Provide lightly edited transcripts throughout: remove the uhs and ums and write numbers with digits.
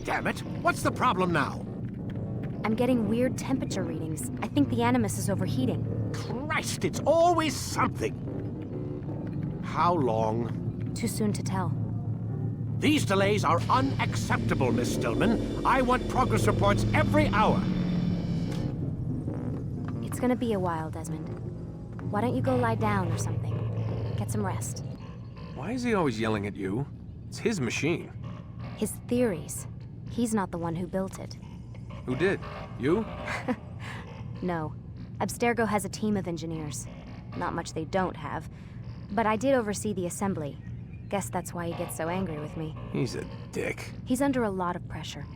damn it! What's the problem now? I'm getting weird temperature readings. I think the Animus is overheating. Christ, it's always something! How long? Too soon to tell. These delays are unacceptable, Miss Stillman. I want progress reports every hour. It's gonna be a while, Desmond. Why don't you go lie down or something? Get some rest. Why is he always yelling at you? It's his machine. His theories. He's not the one who built it. Who did? You? No. Abstergo has a team of engineers. Not much they don't have. But I did oversee the assembly. Guess that's why he gets so angry with me. He's a dick. He's under a lot of pressure.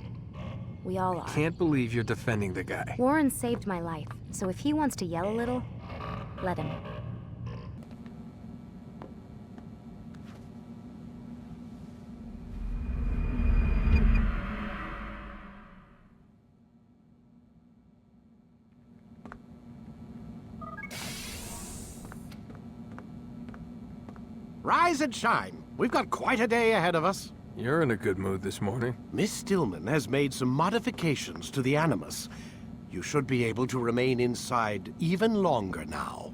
We all are. Can't believe you're defending the guy. Warren saved my life, so if he wants to yell a little, let him. Rise and shine. We've got quite a day ahead of us. You're in a good mood this morning. Miss Stillman has made some modifications to the Animus. You should be able to remain inside even longer now.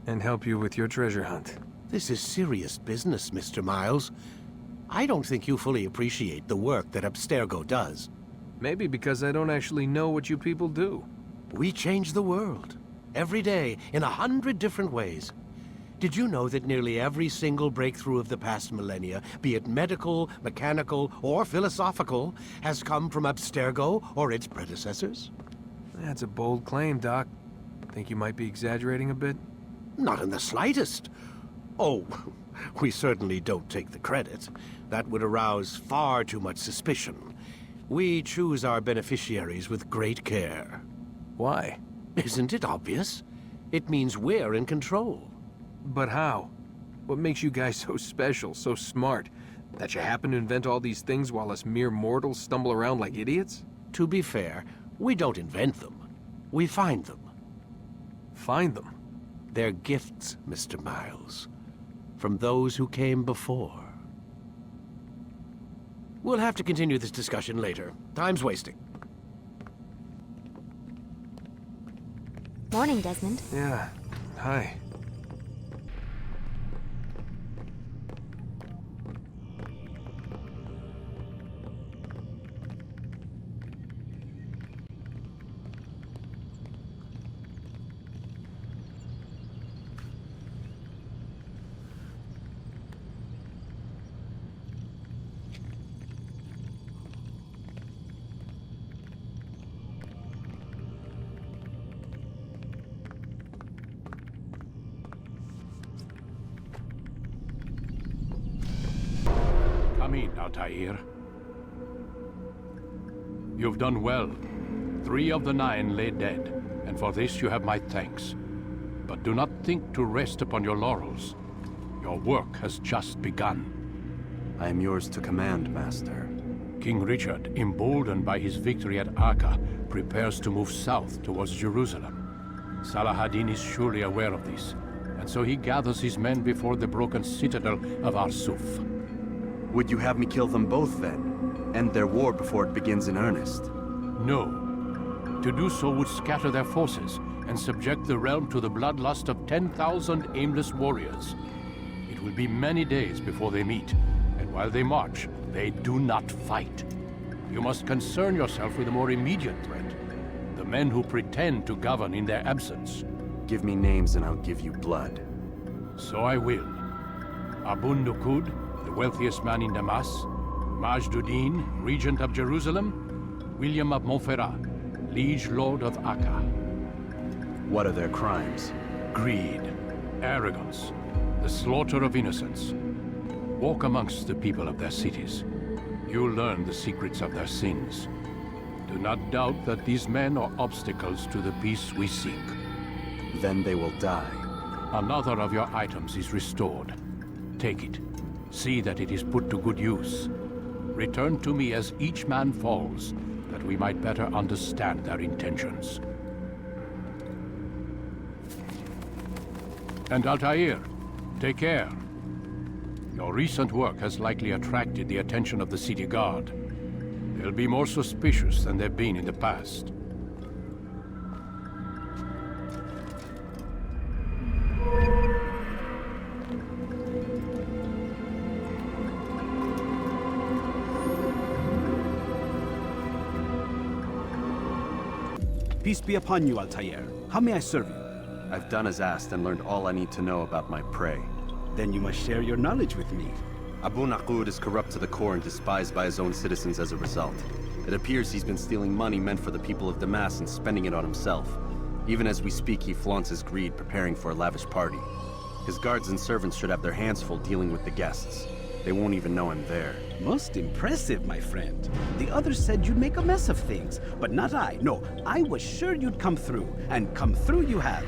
And help you with your treasure hunt. This is serious business, Mr. Miles. I don't think you fully appreciate the work that Abstergo does. Maybe because I don't actually know what you people do. We change the world. Every day, in 100 different ways. Did you know that nearly every single breakthrough of the past millennia, be it medical, mechanical, or philosophical, has come from Abstergo or its predecessors? That's a bold claim, Doc. Think you might be exaggerating a bit? Not in the slightest. Oh, we certainly don't take the credit. That would arouse far too much suspicion. We choose our beneficiaries with great care. Why? Isn't it obvious? It means we're in control. But how? What makes you guys so special, so smart? That you happen to invent all these things while us mere mortals stumble around like idiots? To be fair, we don't invent them. We find them. Find them? They're gifts, Mr. Miles. From those who came before. We'll have to continue this discussion later. Time's wasting. Morning, Desmond. Yeah. Hi. Come in, Altair. You've done well. 3 of the 9 lay dead, and for this you have my thanks. But do not think to rest upon your laurels. Your work has just begun. I am yours to command, Master. King Richard, emboldened by his victory at Acre, prepares to move south towards Jerusalem. Saladin is surely aware of this, and so he gathers his men before the broken citadel of Arsuf. Would you have me kill them both, then? End their war before it begins in earnest? No. To do so would scatter their forces and subject the realm to the bloodlust of 10,000 aimless warriors. It will be many days before they meet, and while they march, they do not fight. You must concern yourself with a more immediate threat. The men who pretend to govern in their absence. Give me names and I'll give you blood. So I will. Abun Nukud, the wealthiest man in Damas, Majduddin, regent of Jerusalem, William of Montferrat, liege lord of Acre. What are their crimes? Greed, arrogance, the slaughter of innocents. Walk amongst the people of their cities. You'll learn the secrets of their sins. Do not doubt that these men are obstacles to the peace we seek. Then they will die. Another of your items is restored. Take it. See that it is put to good use. Return to me as each man falls, that we might better understand their intentions. And Altair, take care. Your recent work has likely attracted the attention of the city guard. They'll be more suspicious than they've been in the past. Peace be upon you, Altair. How may I serve you? I've done as asked and learned all I need to know about my prey. Then you must share your knowledge with me. Abu Naqud is corrupt to the core and despised by his own citizens as a result. It appears he's been stealing money meant for the people of Damas and spending it on himself. Even as we speak, he flaunts his greed, preparing for a lavish party. His guards and servants should have their hands full dealing with the guests. They won't even know I'm there. Most impressive, my friend. The others said you'd make a mess of things, but not I. No, I was sure you'd come through, and come through you have.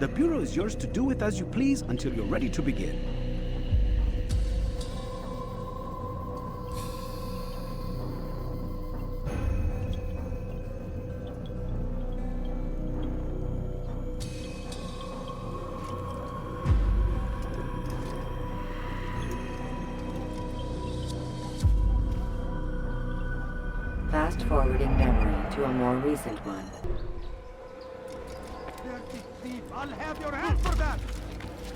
The Bureau is yours to do with as you please until you're ready to begin. Fast-forwarding memory to a more recent one. Dirty thief! I'll have your hand for that!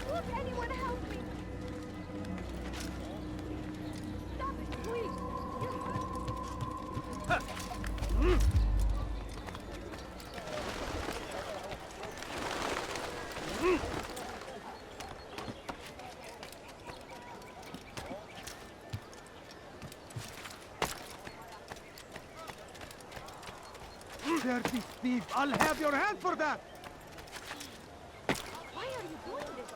Look, anyone help me! Stop it, please! Dirty thief! I'll have your hand for that! Why are you doing this?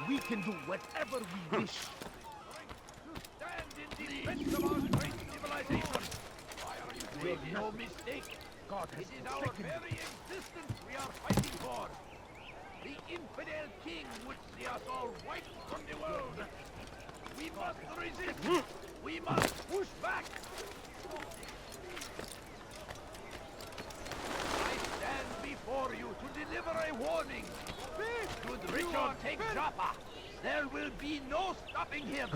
We can do whatever we wish. Stand in defense of our great civilization. Why are you doing this? No mistake. God has It is our very existence we are fighting for. The infidel king would see us all wiped from the world. We must resist. We must push back. I stand before you to deliver a warning. Should Richard take Joppa, there will be no stopping him.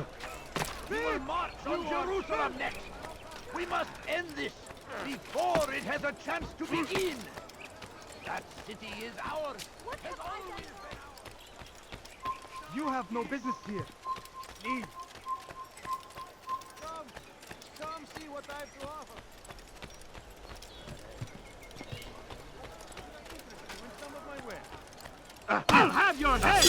We will march on Jerusalem next. We must end this before it has a chance to begin. That city is ours. What have I done? You have no business here. Leave. Come see what I have to offer. Some of my wares. I'll have your head!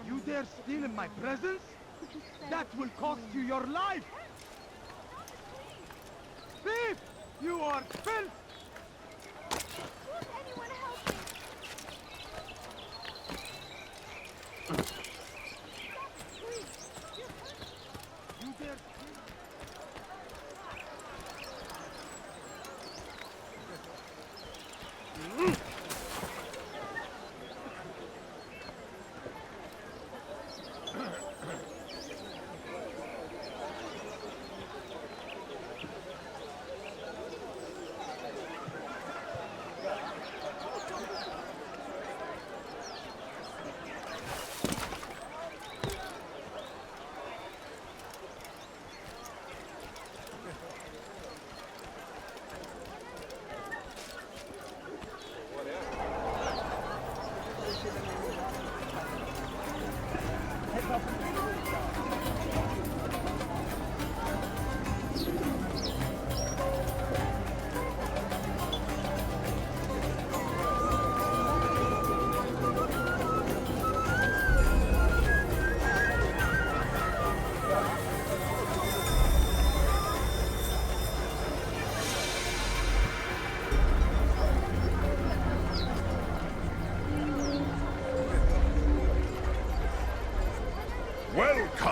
You dare steal in my presence? That will cost you your life! Thief! You are filth! Would anyone help me? You dare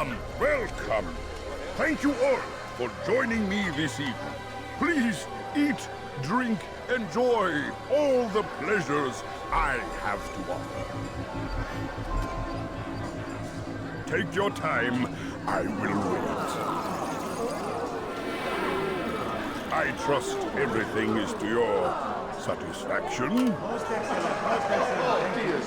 Welcome, welcome. Thank you all for joining me this evening. Please eat, drink, enjoy all the pleasures I have to offer. Take your time. I will wait. I trust everything is to your satisfaction. Most excellent, most excellent. Thank you.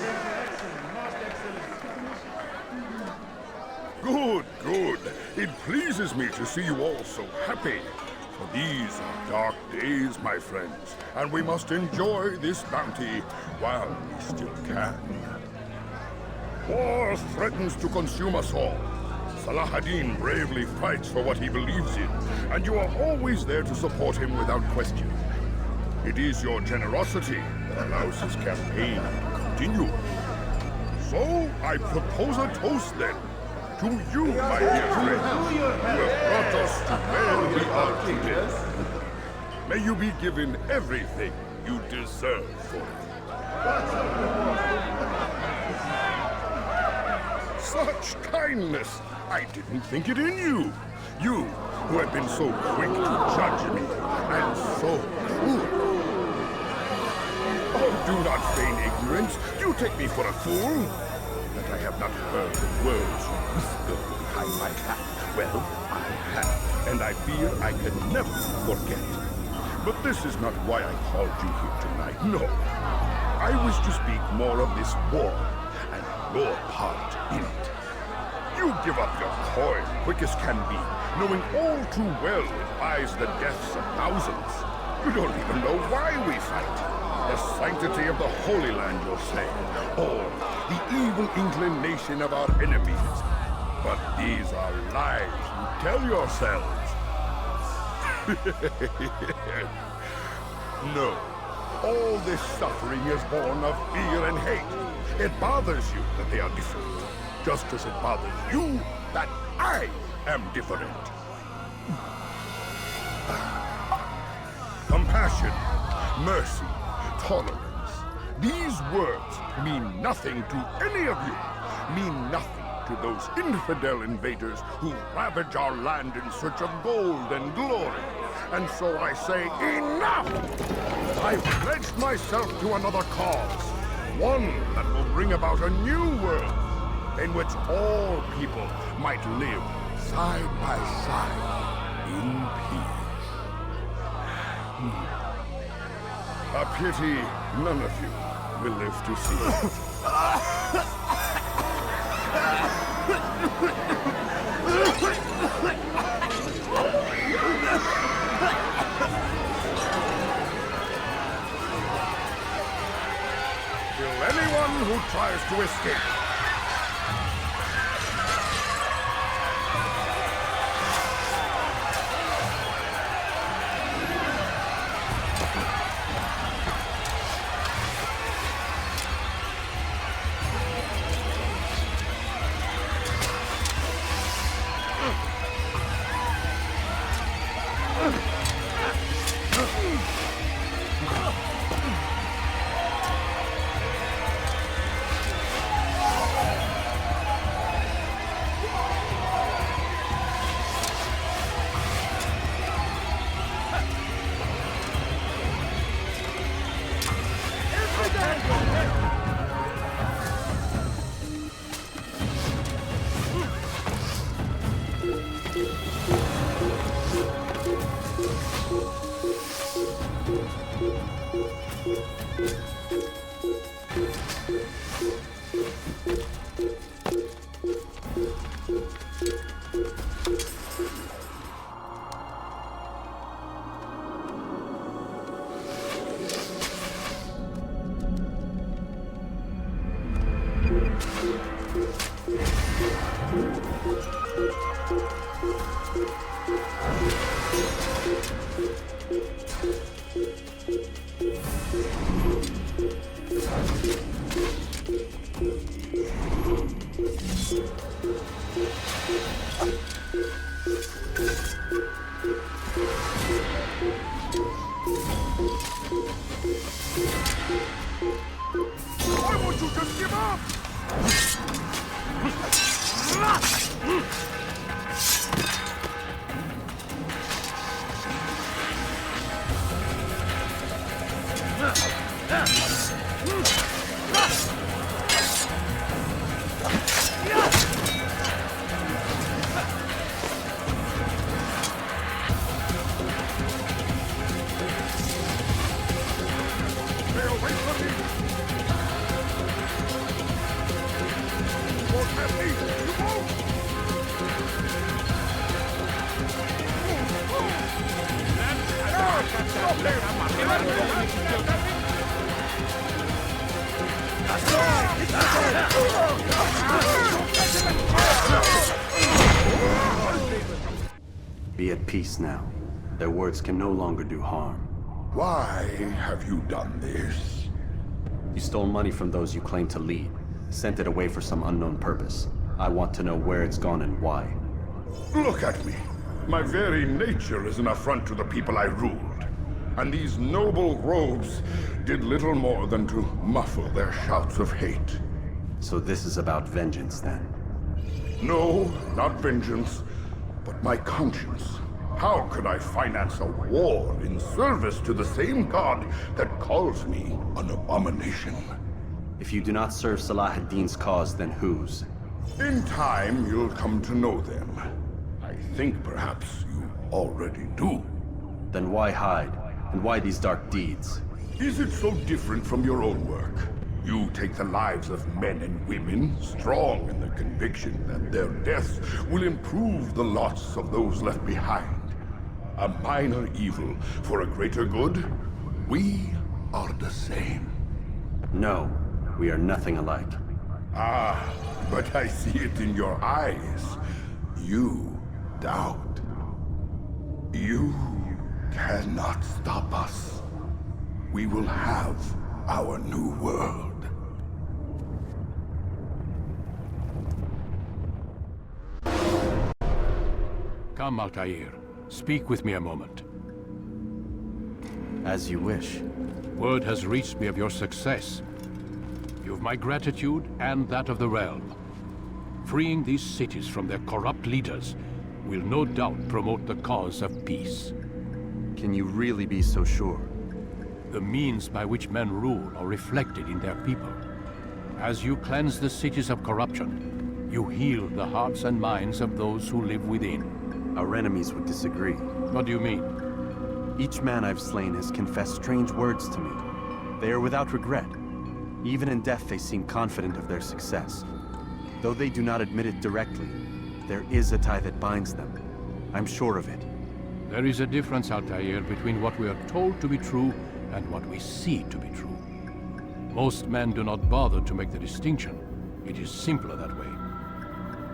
Good, good. It pleases me to see you all so happy. For these are dark days, my friends, and we must enjoy this bounty while we still can. War threatens to consume us all. Salah-ad-Din bravely fights for what he believes in, and you are always there to support him without question. It is your generosity that allows his campaign to continue. So, I propose a toast then. To you, my dear friends, who have brought us to where we are today. May you be given everything you deserve for it. Such kindness! I didn't think it in you. You, who have been so quick to judge me, and so cruel. Oh, do not feign ignorance. You take me for a fool. That I have not heard the words you whisper behind my back. Well, I have, and I fear I can never forget. But this is not why I called you here tonight. No. I wish to speak more of this war, and your part in it. You give up your coin quick as can be, knowing all too well it buys the deaths of thousands. You don't even know why we fight. The sanctity of the Holy Land, you'll say, or the evil inclination of our enemies. But these are lies you tell yourselves. No, all this suffering is born of fear and hate. It bothers you that they are different, just as it bothers you that I am different. Compassion, mercy, tolerance. These words mean nothing to any of you. Mean nothing to those infidel invaders who ravage our land in search of gold and glory. And so I say, enough! I've pledged myself to another cause. One that will bring about a new world in which all people might live side by side in peace. A pity none of you will live to see it. Kill anyone who tries to escape. Why won't you just give up? Be at peace now. Their words can no longer do harm. Why have you done this? You stole money from those you claim to lead, sent it away for some unknown purpose. I want to know where it's gone and why. Look at me. My very nature is an affront to the people I ruled. And these noble robes did little more than to muffle their shouts of hate. So this is about vengeance, then? No, not vengeance, but my conscience. How could I finance a war in service to the same god that calls me an abomination? If you do not serve Salah ad-Din's cause, then whose? In time, you'll come to know them. I think perhaps you already do. Then why hide? And why these dark deeds? Is it so different from your own work? You take the lives of men and women, strong in the conviction that their deaths will improve the lots of those left behind. A minor evil for a greater good? We are the same. No, we are nothing alike. Ah, but I see it in your eyes. You doubt. You cannot stop us. We will have our new world. Come, Altair. Speak with me a moment. As you wish. Word has reached me of your success. You've my gratitude and that of the realm. Freeing these cities from their corrupt leaders will no doubt promote the cause of peace. Can you really be so sure? The means by which men rule are reflected in their people. As you cleanse the cities of corruption, you heal the hearts and minds of those who live within. Our enemies would disagree. What do you mean? Each man I've slain has confessed strange words to me. They are without regret. Even in death they seem confident of their success. Though they do not admit it directly, there is a tie that binds them. I'm sure of it. There is a difference, Altair, between what we are told to be true and what we see to be true. Most men do not bother to make the distinction. It is simpler that way.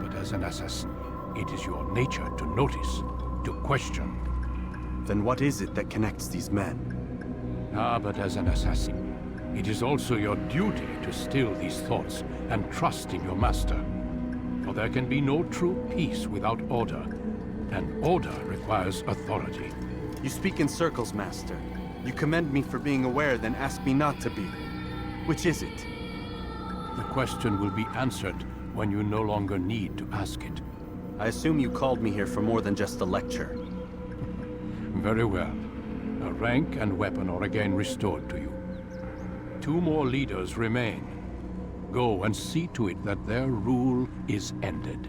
But as an assassin, it is your nature to notice, to question. Then what is it that connects these men? Ah, but as an assassin, it is also your duty to still these thoughts and trust in your master. For there can be no true peace without order, and order requires authority. You speak in circles, Master. You commend me for being aware, then ask me not to be. Which is it? The question will be answered when you no longer need to ask it. I assume you called me here for more than just a lecture. Very well. A rank and weapon are again restored to you. 2 more leaders remain. Go and see to it that their rule is ended.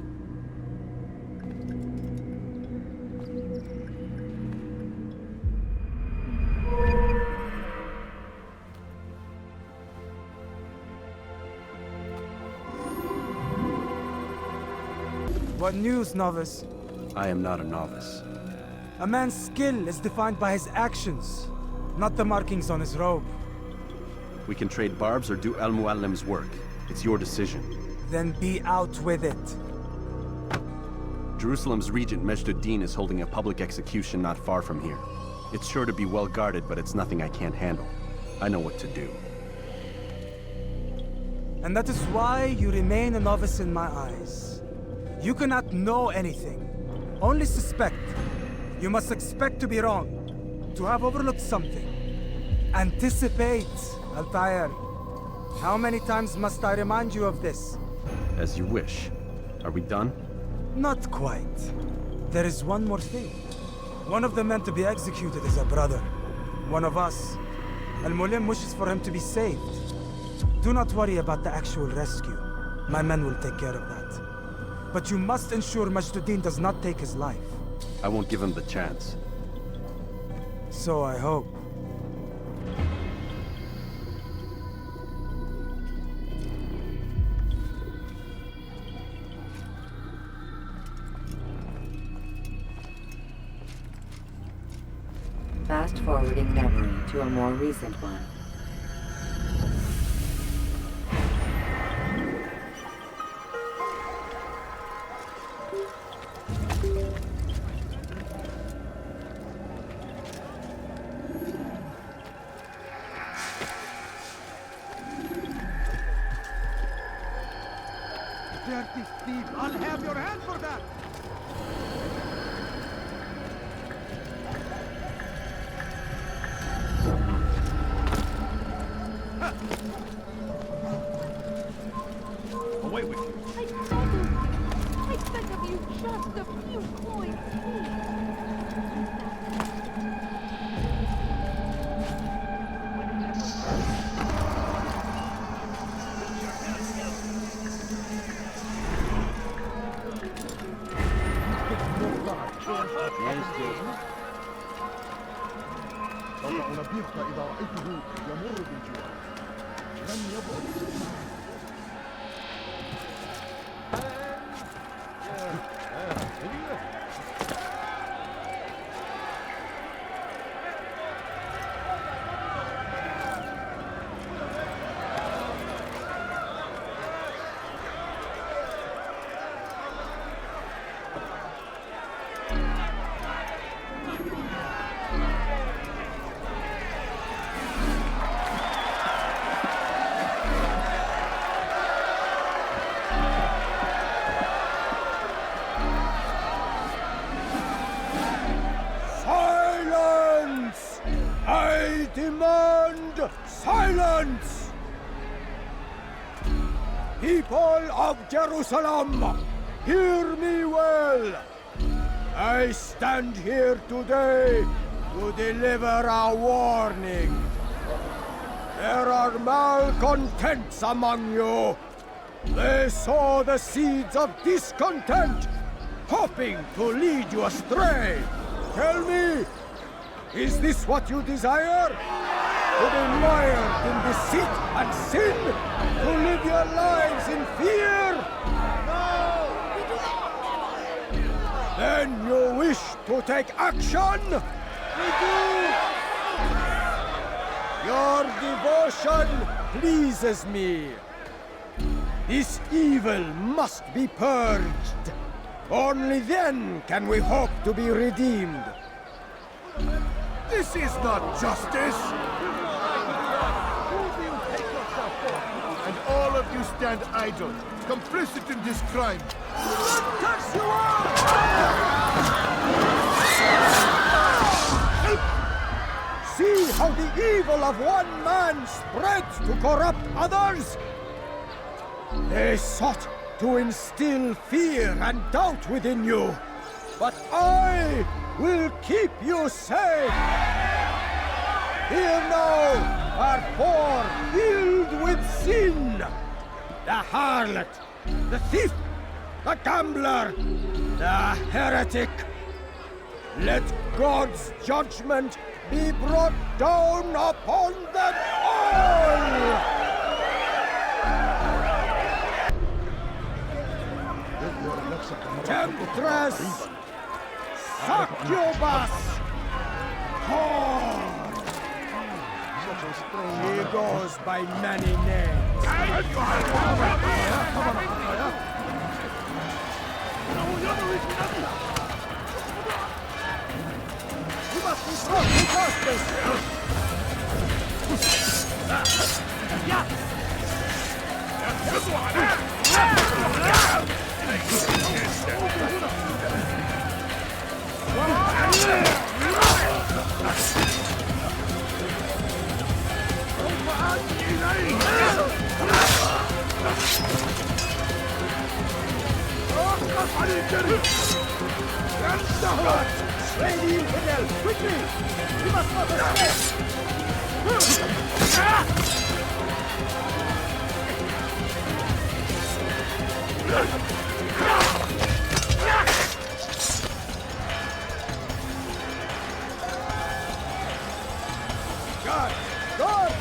What news, novice? I am not a novice. A man's skill is defined by his actions, not the markings on his robe. We can trade barbs or do Al-Muallim's work. It's your decision. Then be out with it. Jerusalem's regent, Majd-ud-Din, is holding a public execution not far from here. It's sure to be well guarded, but it's nothing I can't handle. I know what to do. And that is why you remain a novice in my eyes. You cannot know anything, only suspect. You must expect to be wrong, to have overlooked something. Anticipate, Altair. How many times must I remind you of this? As you wish. Are we done? Not quite. There is one more thing. One of the men to be executed is a brother. One of us. Al-Mulim wishes for him to be saved. Do not worry about the actual rescue. My men will take care of that. But you must ensure Majduddin does not take his life. I won't give him the chance. So I hope. Fast-forwarding memory to a more recent one. Dirty thief! I'll have your hand for that! Away with you! I beg of you, just a few coins, سوف أنبهك إذا رأيته يمر بالجوار لن يبعد Silence! People of Jerusalem, hear me well. I stand here today to deliver a warning. There are malcontents among you. They sow the seeds of discontent, hoping to lead you astray. Tell me, is this what you desire? To be mired in deceit and sin? To live your lives in fear? No! Then you wish to take action? We do! Your devotion pleases me. This evil must be purged. Only then can we hope to be redeemed. This is not justice! And all of you stand idle, complicit in this crime. Curse you all! See how the evil of one man spreads to corrupt others? They sought to instill fear and doubt within you, but I will keep you safe. Here now are four filled with sin. The harlot, the thief, the gambler, the heretic. Let God's judgment be brought down upon them all! Temptress! Succubus! Whore! She goes by many names. You must be strong to justice! Victory! Stand down! Slay the infidel! Quickly! We must not escape! God! God!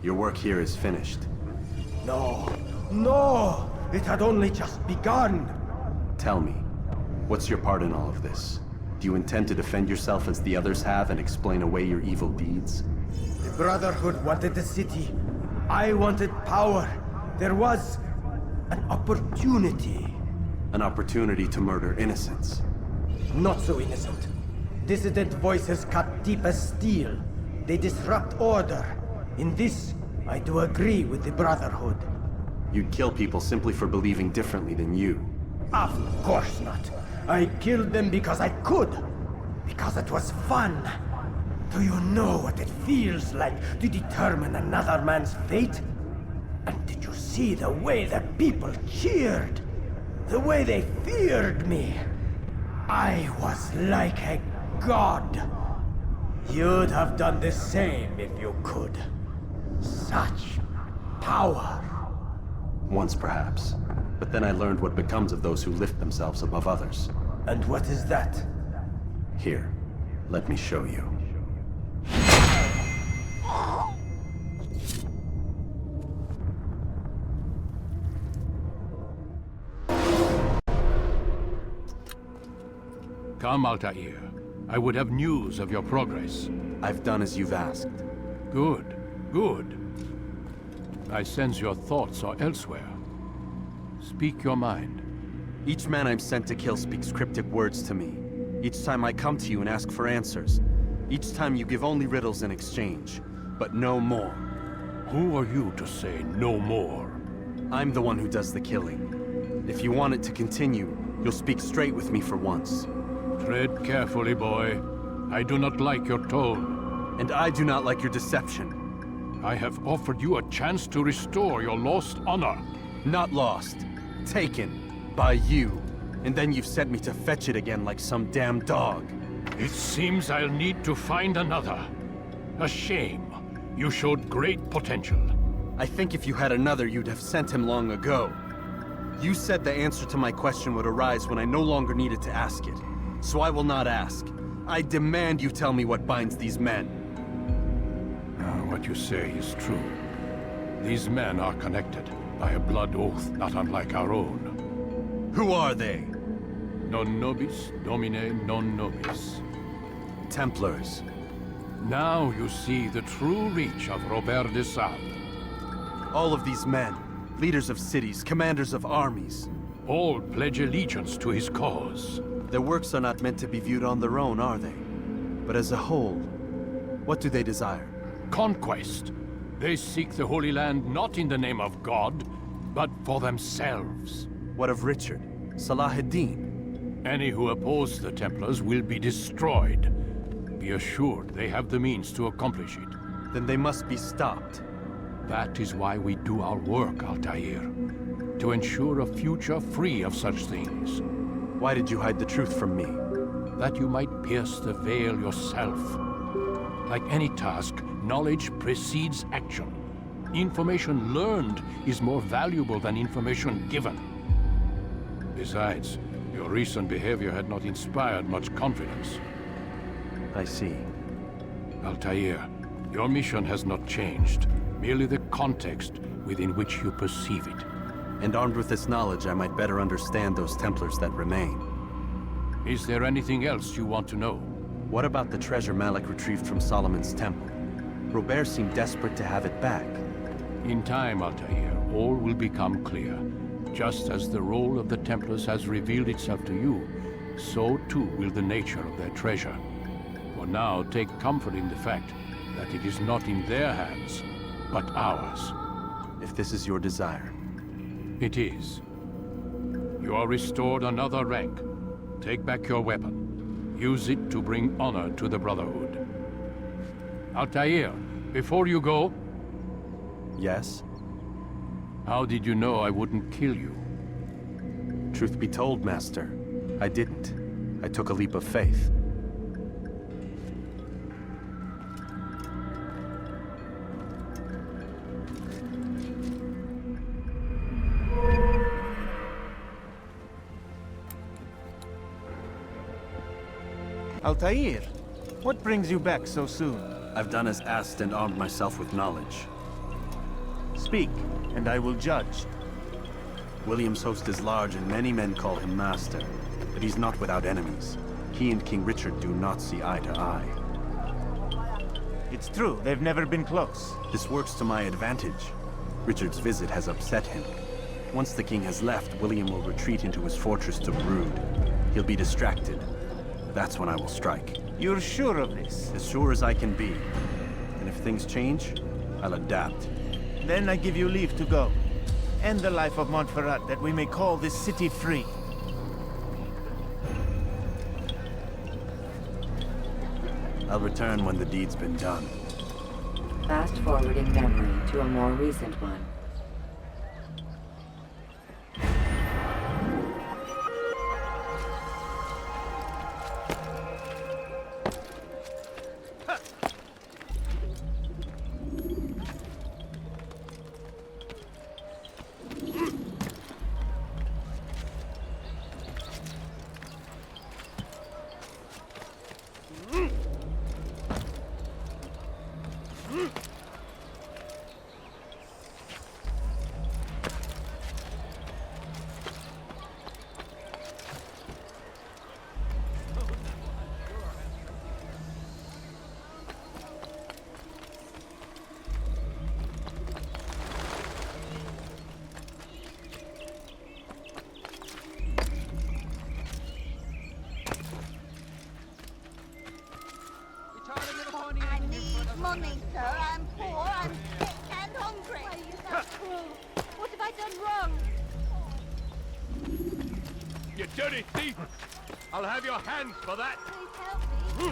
Your work here is finished. No, no! It had only just begun! Tell me, what's your part in all of this? Do you intend to defend yourself as the others have and explain away your evil deeds? The Brotherhood wanted the city. I wanted power. There was an opportunity. An opportunity to murder innocents. Not so innocent. Dissident voices cut deep as steel. They disrupt order. In this, I do agree with the Brotherhood. You'd kill people simply for believing differently than you. Of course not. I killed them because I could. Because it was fun. Do you know what it feels like to determine another man's fate? And did you see the way the people cheered? The way they feared me? I was like a god. You'd have done the same if you could. Such power. Once perhaps. But then I learned what becomes of those who lift themselves above others. And what is that? Here, let me show you. Come, Altair. I would have news of your progress. I've done as you've asked. Good, good. I sense your thoughts are elsewhere. Speak your mind. Each man I'm sent to kill speaks cryptic words to me. Each time I come to you and ask for answers. Each time you give only riddles in exchange, but no more. Who are you to say no more? I'm the one who does the killing. If you want it to continue, you'll speak straight with me for once. Tread carefully, boy. I do not like your tone. And I do not like your deception. I have offered you a chance to restore your lost honor. Not lost. Taken. By you. And then you've sent me to fetch it again like some damn dog. It seems I'll need to find another. A shame. You showed great potential. I think if you had another, you'd have sent him long ago. You said the answer to my question would arise when I no longer needed to ask it. So I will not ask. I demand you tell me what binds these men. What you say is true. These men are connected by a blood oath not unlike our own. Who are they? Non nobis, domine non nobis. Templars. Now you see the true reach of Robert de Sade. All of these men, leaders of cities, commanders of armies. All pledge allegiance to his cause. Their works are not meant to be viewed on their own, are they? But as a whole, what do they desire? Conquest. They seek the Holy Land not in the name of God, but for themselves. What of Richard? Salah ad-Din? Any who oppose the Templars will be destroyed. Be assured they have the means to accomplish it. Then they must be stopped. That is why we do our work, Altair. To ensure a future free of such things. Why did you hide the truth from me? That you might pierce the veil yourself. Like any task, knowledge precedes action. Information learned is more valuable than information given. Besides, your recent behavior had not inspired much confidence. I see. Altair, your mission has not changed. Merely the context within which you perceive it. And armed with this knowledge, I might better understand those Templars that remain. Is there anything else you want to know? What about the treasure Malik retrieved from Solomon's temple? Robert seemed desperate to have it back. In time, Altair, all will become clear. Just as the role of the Templars has revealed itself to you, so too will the nature of their treasure. For now, take comfort in the fact that it is not in their hands, but ours. If this is your desire. It is. You are restored another rank. Take back your weapon. Use it to bring honor to the Brotherhood. Altair, before you go... Yes? How did you know I wouldn't kill you? Truth be told, Master, I didn't. I took a leap of faith. Altair, what brings you back so soon? I've done as asked and armed myself with knowledge. Speak, and I will judge. William's host is large, and many men call him master. But he's not without enemies. He and King Richard do not see eye to eye. It's true, they've never been close. This works to my advantage. Richard's visit has upset him. Once the king has left, William will retreat into his fortress to brood. He'll be distracted. That's when I will strike. You're sure of this? As sure as I can be. And if things change, I'll adapt. Then I give you leave to go. End the life of Montferrat, that we may call this city free. I'll return when the deed's been done. Fast-forwarding memory to a more recent one. Money, sir. I'm poor, I'm sick and hungry. Why are you so cruel? What have I done wrong? You dirty thief! I'll have your hands for that! Please help me.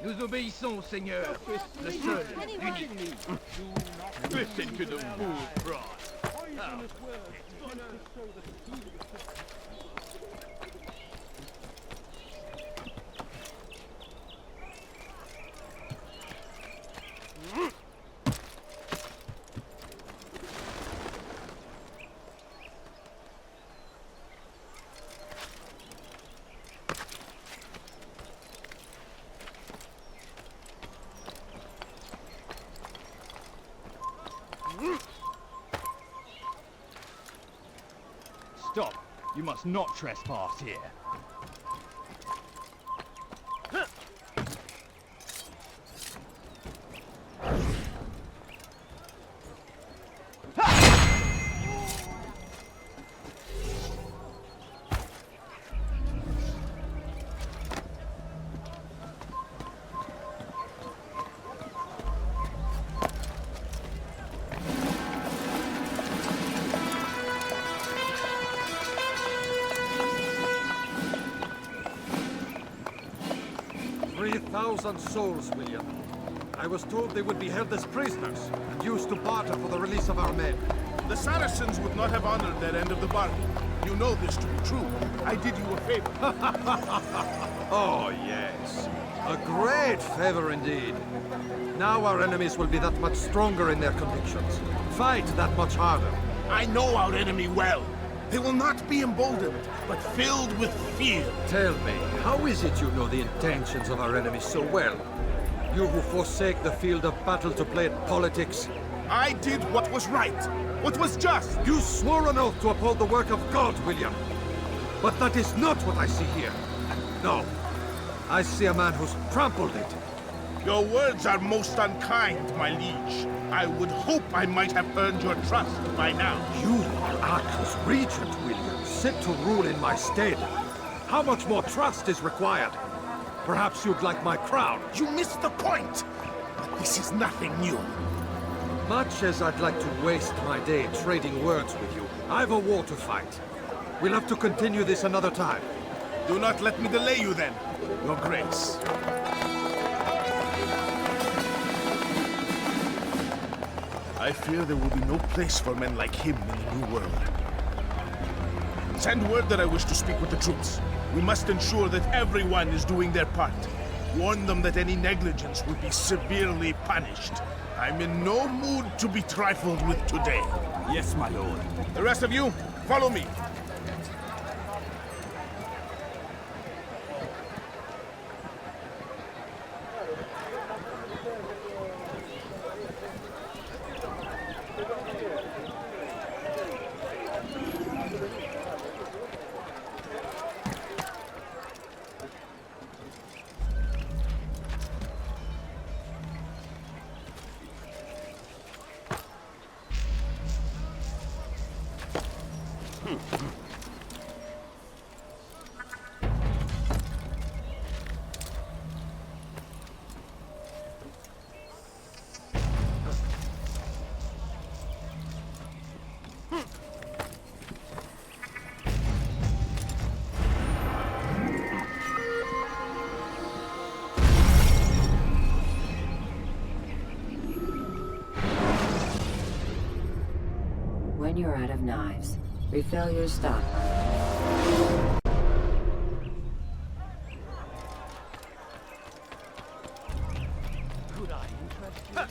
Nous obéissons, Seigneur, le seul, l'unique. Listen to the fool fraud. Stop! You must not trespass here. Souls, William. I was told they would be held as prisoners and used to barter for the release of our men. The Saracens would not have honored their end of the bargain. You know this to be true. I did you a favor. Oh, yes. A great favor indeed. Now our enemies will be that much stronger in their convictions. Fight that much harder. I know our enemy well. They will not be emboldened, but filled with fear. Tell me, how is it you know the intentions of our enemies so well? You who forsake the field of battle to play at politics, I did what was right, what was just. You swore an oath to uphold the work of God, William. But that is not what I see here. No. I see a man who's trampled it. Your words are most unkind, my liege. I would hope I might have earned your trust by now. You are Arca's regent, William, set to rule in my stead. How much more trust is required? Perhaps you'd like my crown. You missed the point! But this is nothing new. Much as I'd like to waste my day trading words with you, I've a war to fight. We'll have to continue this another time. Do not let me delay you then, Your Grace. I fear there will be no place for men like him in the New World. Send word that I wish to speak with the troops. We must ensure that everyone is doing their part. Warn them that any negligence will be severely punished. I'm in no mood to be trifled with today. Yes, my lord. The rest of you, follow me. When you're out of knives, refill your stock. Could I interest you?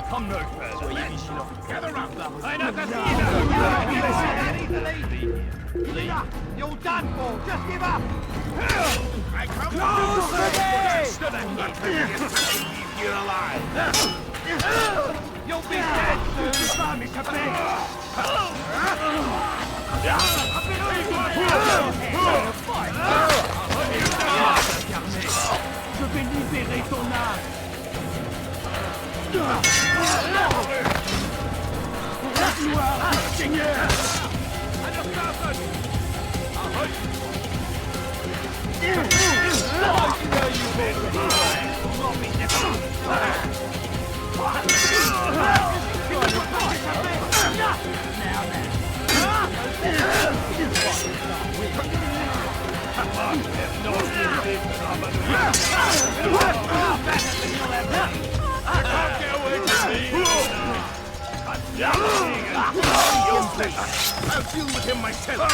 Come no further, gather round. You're done for. Just give up. I come Close the gate! I'm not ready to leave here alive. You'll be dead soon. Time is a Je vais libérer ton âme. Pour la gloire du Seigneur. I'll deal with him myself.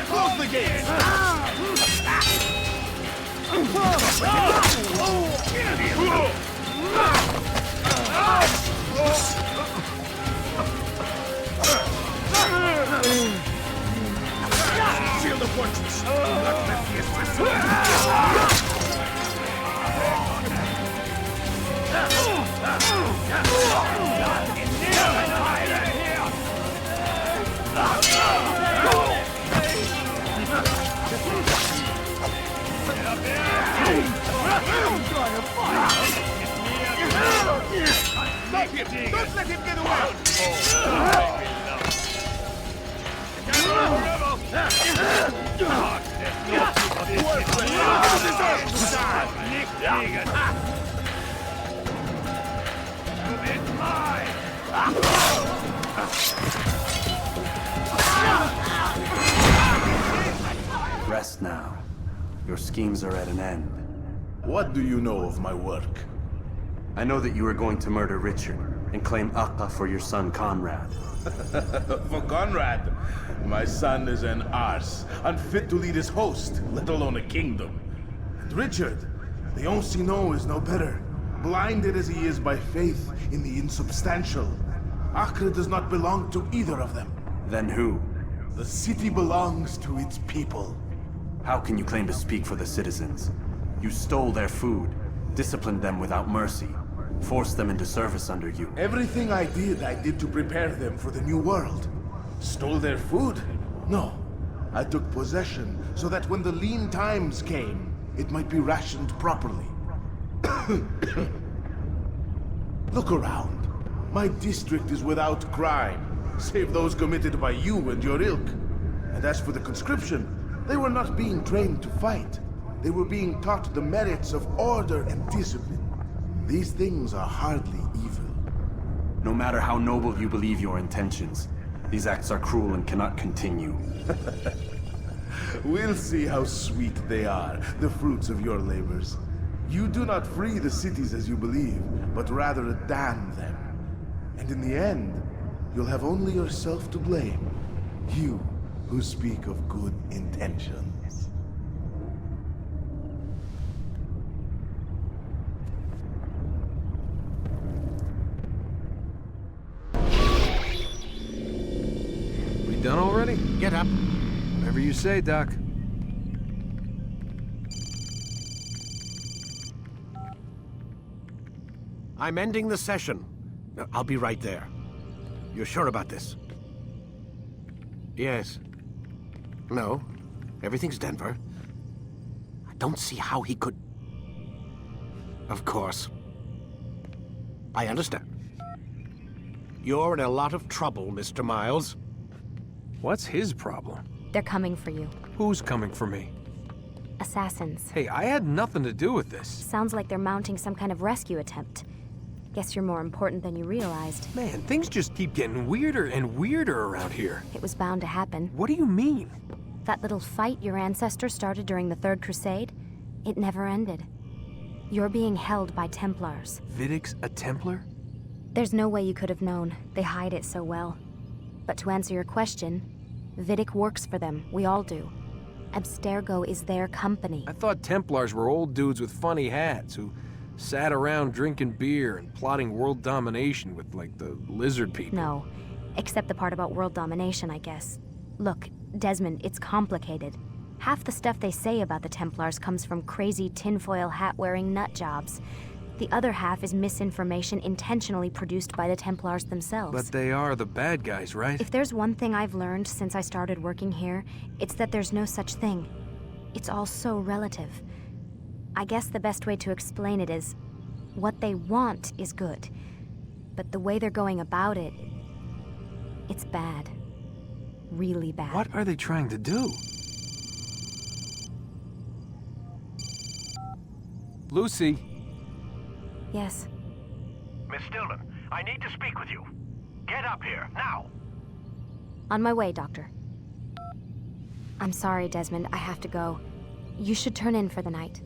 Close the gates! fortunes. Do not let the assassin... Stop him! Don't let him get away! Rest now. Your schemes are at an end. What do you know of my work? I know that you are going to murder Richard and claim Akka for your son Conrad. For Conrad, my son is an arse, unfit to lead his host, let alone a kingdom. And Richard, the Ancien is no better, blinded as he is by faith in the insubstantial. Acre does not belong to either of them. Then who? The city belongs to its people. How can you claim to speak for the citizens? You stole their food, disciplined them without mercy, forced them into service under you. Everything I did to prepare them for the new world. Stole their food? No. I took possession so that when the lean times came, it might be rationed properly. Look around. My district is without crime, save those committed by you and your ilk. And as for the conscription, they were not being trained to fight. They were being taught the merits of order and discipline. These things are hardly evil. No matter how noble you believe your intentions, these acts are cruel and cannot continue. We'll see how sweet they are, the fruits of your labors. You do not free the cities as you believe, but rather damn them. And in the end, you'll have only yourself to blame. You who speak of good intentions. We done already? Get up. Whatever you say, Doc. I'm ending the session. I'll be right there. You're sure about this? Yes. No. Everything's Denver. I don't see how he could... Of course. I understand. You're in a lot of trouble, Mr. Miles. What's his problem? They're coming for you. Who's coming for me? Assassins. Hey, I had nothing to do with this. Sounds like they're mounting some kind of rescue attempt. Guess you're more important than you realized. Man, things just keep getting weirder and weirder around here. It was bound to happen. What do you mean? That little fight your ancestors started during the Third Crusade, it never ended. You're being held by Templars. Vidic's a Templar? There's no way you could have known. They hide it so well. But to answer your question, Vidic works for them. We all do. Abstergo is their company. I thought Templars were old dudes with funny hats who sat around drinking beer and plotting world domination with, like, the lizard people. No. Except the part about world domination, I guess. Look, Desmond, it's complicated. Half the stuff they say about the Templars comes from crazy tinfoil hat-wearing nut jobs. The other half is misinformation intentionally produced by the Templars themselves. But they are the bad guys, right? If there's one thing I've learned since I started working here, it's that there's no such thing. It's all so relative. I guess the best way to explain it is, what they want is good. But the way they're going about it, it's bad. Really bad. What are they trying to do? Lucy? Yes. Miss Stillman, I need to speak with you. Get up here, now! On my way, Doctor. I'm sorry, Desmond. I have to go. You should turn in for the night.